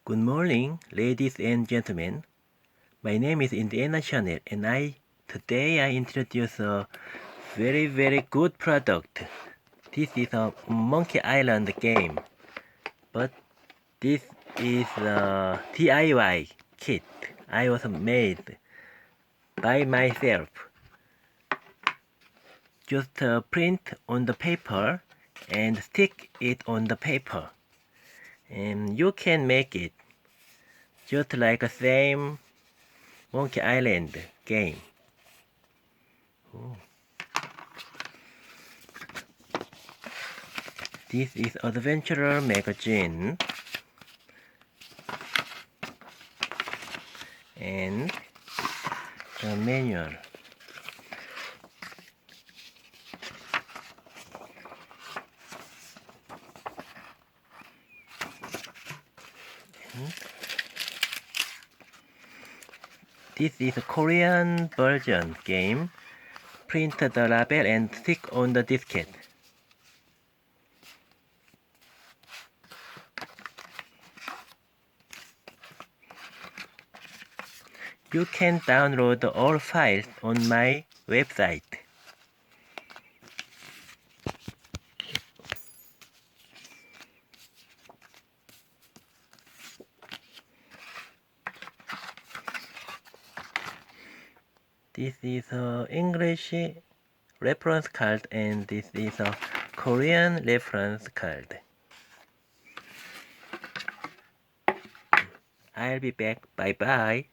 Good morning, ladies and gentlemen. My name is Indiana Chanel, and today I introduce a very good product. This is a Monkey Island game, but this is a DIY kit I was made by myself. Just print on the paper and stick it on the paper, and you can make it just like the same Monkey Island game. This is Adventurer magazine and the manual. This is a Korean version game. Print the label and stick on the diskette. You can download all files on my website. This is a English reference card and this is a Korean reference card. I'll be back. Bye bye.